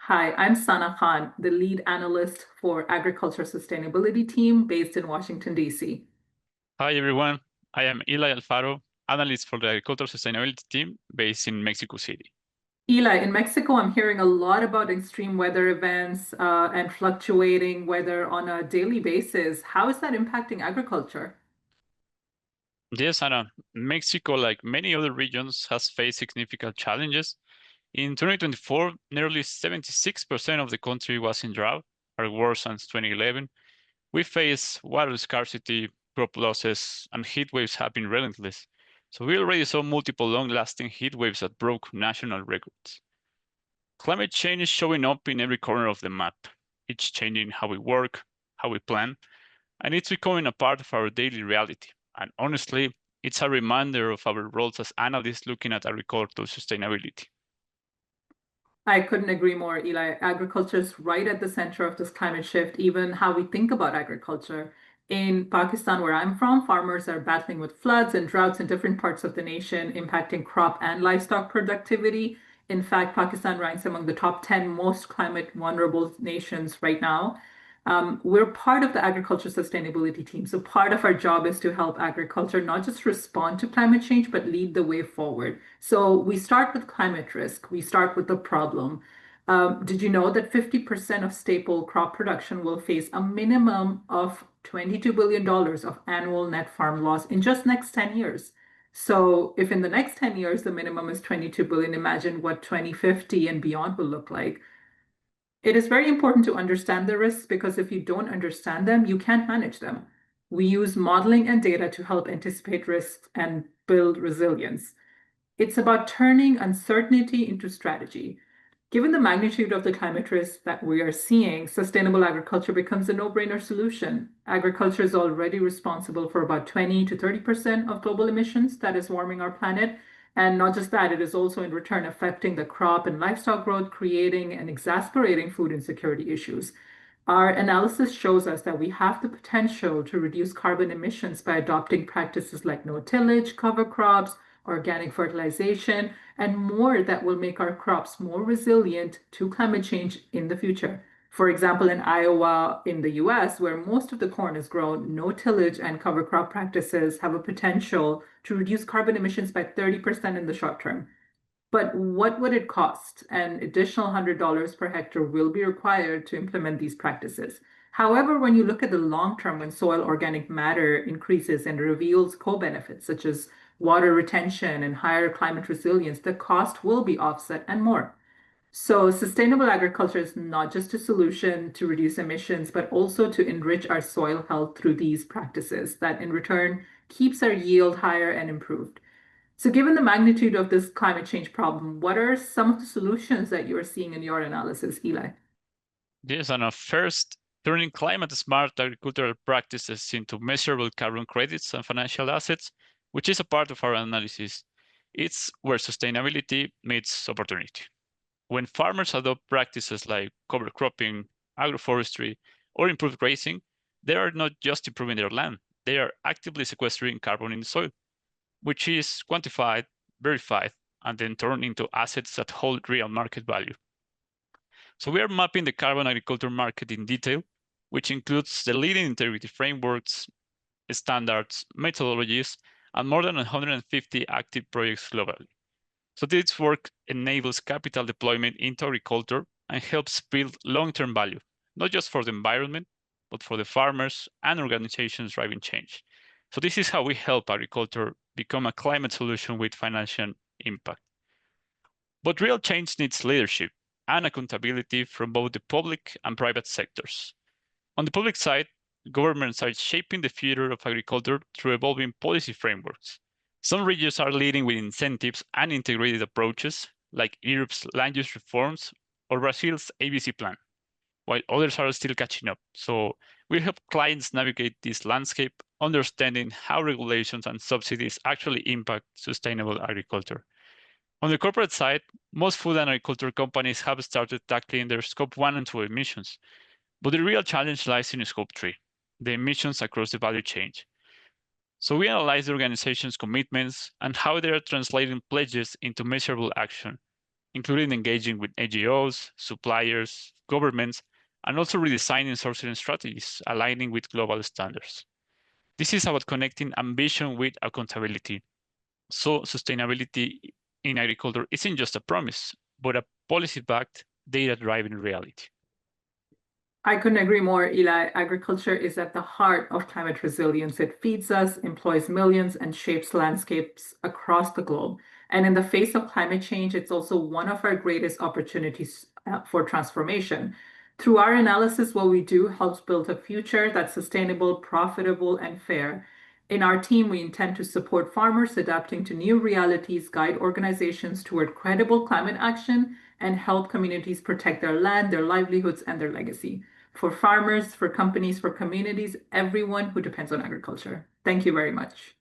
Hi, I'm Sana Khan, the lead analyst for Agriculture Sustainability Team based in Washington, D.C. Hi everyone, I am Eli Alfaro, analyst for the Agricultural Sustainability Team based in Mexico City. Eli, in Mexico, I'm hearing a lot about extreme weather events and fluctuating weather on a daily basis. How is that impacting agriculture? Yes, Anna, Mexico, like many other regions, has faced significant challenges. In 2024, nearly 76% of the country was in drought, our worst since 2011. We face water scarcity, crop losses, and heat waves have been relentless. So we already saw multiple long-lasting heat waves that broke national records. Climate change is showing up in every corner of the map. It's changing how we work, how we plan, and it's becoming a part of our daily reality. And honestly, it's a reminder of our roles as analysts looking at agricultural sustainability. I couldn't agree more, Eli. Agriculture is right at the center of this climate shift, even how we think about agriculture. In Pakistan, where I'm from, farmers are battling with floods and droughts in different parts of the nation, impacting crop and livestock productivity. In fact, Pakistan ranks among the top 10 most climate vulnerable nations right now. We're part of the agriculture sustainability team. So part of our job is to help agriculture not just respond to climate change, but lead the way forward. So we start with climate risk. We start with the problem. Did you know that 50% of staple crop production will face a minimum of $22 billion of annual net farm loss in just next 10 years? So if in the next 10 years the minimum is 22 billion, imagine what 2050 and beyond will look like. It is very important to understand the risks because if you don't understand them, you can't manage them. We use modeling and data to help anticipate risks and build resilience. It's about turning uncertainty into strategy. Given the magnitude of the climate risk that we are seeing, sustainable agriculture becomes a no-brainer solution. Agriculture is already responsible for about 20 to 30% of global emissions that is warming our planet. And not just that, it is also in return affecting the crop and livestock growth, creating and exacerbating food insecurity issues. Our analysis shows us that we have the potential to reduce carbon emissions by adopting practices like no tillage, cover crops, organic fertilization, and more that will make our crops more resilient to climate change in the future. For example, in Iowa, in the US, where most of the corn is grown, no tillage and cover crop practices have a potential to reduce carbon emissions by 30% in the short term. But what would it cost? An additional $100 per hectare will be required to implement these practices. However, when you look at the long term, when soil organic matter increases and reveals co-benefits such as water retention and higher climate resilience, the cost will be offset and more. So, sustainable agriculture is not just a solution to reduce emissions, but also to enrich our soil health through these practices that in return keeps our yield higher and improved. So, given the magnitude of this climate change problem, what are some of the solutions that you are seeing in your analysis, Eli? Yes, and first, turning climate-smart agricultural practices into measurable carbon credits and financial assets, which is a part of our analysis. It's where sustainability meets opportunity. When farmers adopt practices like cover cropping, agroforestry, or improved grazing, they are not just improving their land, they are actively sequestering carbon in the soil, which is quantified, verified, and then turned into assets that hold real market value. So we are mapping the carbon agriculture market in detail, which includes the leading integrity frameworks, standards, methodologies, and more than 150 active projects globally. So this work enables capital deployment into agriculture and helps build long-term value, not just for the environment, but for the farmers and organizations driving change. So this is how we help agriculture become a climate solution with financial impact. But real change needs leadership and accountability from both the public and private sectors. On the public side, governments are shaping the future of agriculture through evolving policy frameworks. Some regions are leading with incentives and integrated approaches, like Europe's land use reforms or Brazil's ABC plan, while others are still catching up. So we help clients navigate this landscape, understanding how regulations and subsidies actually impact sustainable agriculture. On the corporate side, most food and agriculture companies have started tackling their Scope 1 and 2 emissions, but the real challenge lies in Scope 3, the emissions across the value chain. So we analyze the organization's commitments and how they are translating pledges into measurable action. including engaging with NGOs, suppliers, governments, and also redesigning sourcing strategies, aligning with global standards. This is about connecting ambition with accountability. So sustainability in agriculture isn't just a promise, but a policy-backed, data-driven reality. I couldn't agree more, Eli. Agriculture is at the heart of climate resilience. It feeds us, employs millions, and shapes landscapes across the globe. And in the face of climate change, it's also one of our greatest opportunities for transformation. Through our analysis, what we do helps build a future that's sustainable, profitable, and fair. In our team, we intend to support farmers adapting to new realities, guide organizations toward credible climate action, and help communities protect their land, their livelihoods, and their legacy for farmers, for companies, for communities, everyone who depends on agriculture. Thank you very much.